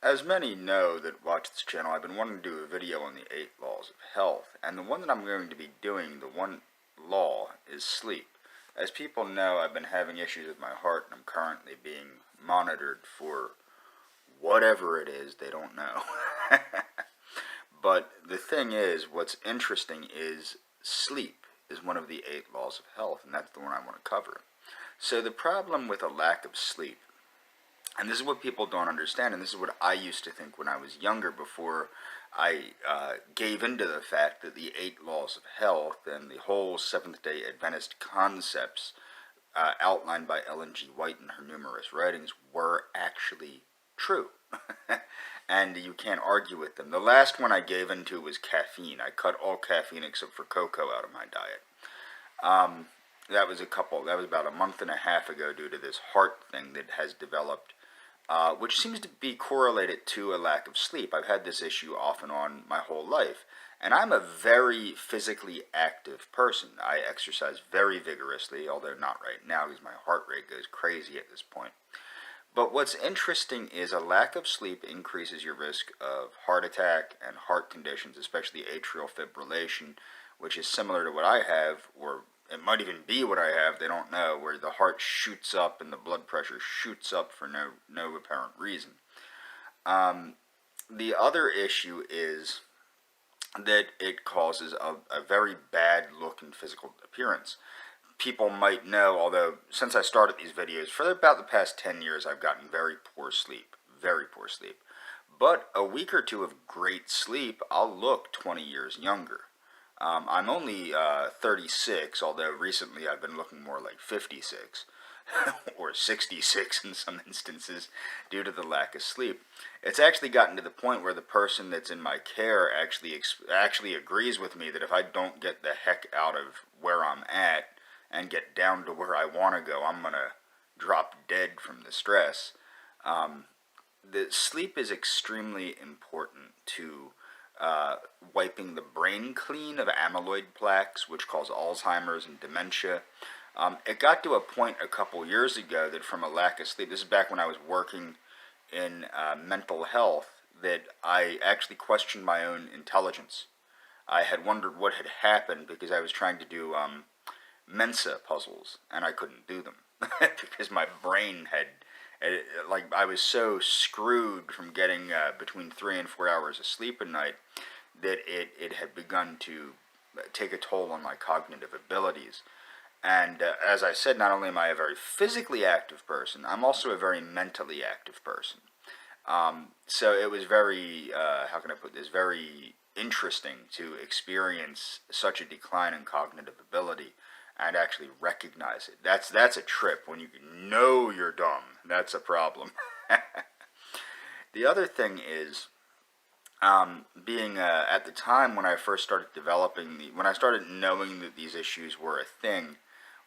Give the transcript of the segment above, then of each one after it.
As many know that watch this channel, I've been wanting to do a video on the 8 laws of health, and the one that I'm going to be doing, the one law, is sleep. As people know, I've been having issues with my heart, and I'm currently being monitored for whatever it is, they don't know. But the thing is, what's interesting is sleep is one of the 8 laws of health, and that's the one I want to cover. So the problem with a lack of sleep, and this is what people don't understand, and this is what I used to think when I was younger, before I gave into the fact that the 8 laws of health and the whole Seventh-day Adventist concepts outlined by Ellen G. White in her numerous writings were actually true. And you can't argue with them. The last one I gave into was caffeine. I cut all caffeine except for cocoa out of my diet. That was about a month and a half ago, due to this heart thing that has developed, which seems to be correlated to a lack of sleep. I've had this issue off and on my whole life, and I'm a very physically active person. I exercise very vigorously, although not right now because my heart rate goes crazy at this point. But what's interesting is a lack of sleep increases your risk of heart attack and heart conditions, especially atrial fibrillation, which is similar to what I have, or it might even be what I have, they don't know, where the heart shoots up and the blood pressure shoots up for no apparent reason. The other issue is that it causes a very bad look and physical appearance. People might know, although since I started these videos, for about the past 10 years, I've gotten very poor sleep. Very poor sleep. But a week or two of great sleep, I'll look 20 years younger. I'm only 36, although recently I've been looking more like 56, or 66 in some instances, due to the lack of sleep. It's actually gotten to the point where the person that's in my care actually agrees with me that if I don't get the heck out of where I'm at, and get down to where I want to go, I'm going to drop dead from the stress. The sleep is extremely important to wiping the brain clean of amyloid plaques, which cause Alzheimer's and dementia. It got to a point a couple years ago that from a lack of sleep, this is back when I was working in mental health, that I actually questioned my own intelligence. I had wondered what had happened because I was trying to do Mensa puzzles, and I couldn't do them because my brain I was so screwed from getting between 3 and 4 hours of sleep a night that it had begun to take a toll on my cognitive abilities. And as I said, not only am I a very physically active person, I'm also a very mentally active person. So it was very, how can I put this, very interesting to experience such a decline in cognitive ability and actually recognize it. That's a trip. When you know you're dumb, that's a problem. The other thing is, being at the time when I first started when I started knowing that these issues were a thing,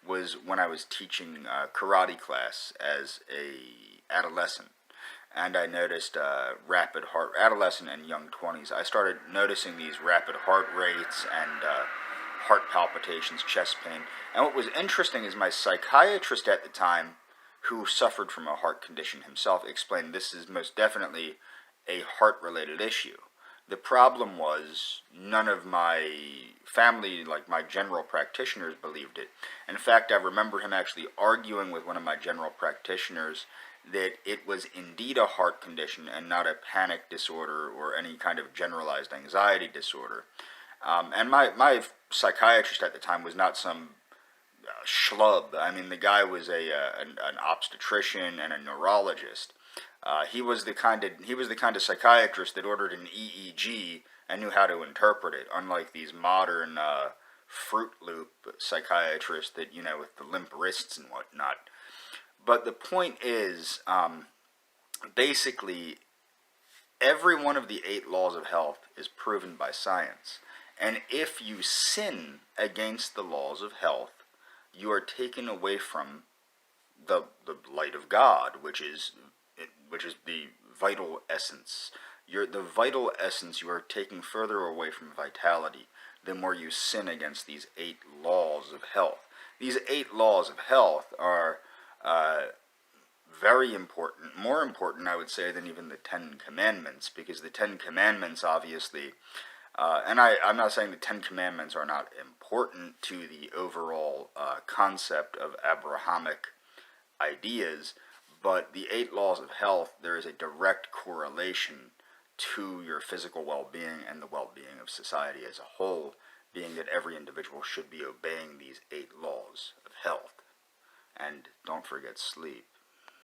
was when I was teaching karate class as a adolescent. And I noticed adolescent and young 20s, I started noticing these rapid heart rates and heart palpitations, chest pain. And what was interesting is my psychiatrist at the time, who suffered from a heart condition himself, explained this is most definitely a heart-related issue. The problem was none of my family, like my general practitioners, believed it. In fact, I remember him actually arguing with one of my general practitioners that it was indeed a heart condition and not a panic disorder or any kind of generalized anxiety disorder. And my psychiatrist at the time was not some schlub. I mean, the guy was an obstetrician and a neurologist. He was the kind of psychiatrist that ordered an EEG and knew how to interpret it, unlike these modern Fruit Loop psychiatrists that, with the limp wrists and whatnot. But the point is, basically, every one of the 8 laws of health is proven by science. And if you sin against the laws of health, you are taken away from the light of God, which is the vital essence. The vital essence, you are taking further away from vitality the more you sin against these 8 laws of health. These 8 laws of health are very important, more important, I would say, than even the Ten Commandments, because the Ten Commandments, obviously, I'm not saying the Ten Commandments are not important to the overall concept of Abrahamic ideas, but the 8 laws of health, there is a direct correlation to your physical well-being and the well-being of society as a whole, being that every individual should be obeying these 8 laws of health. And don't forget sleep.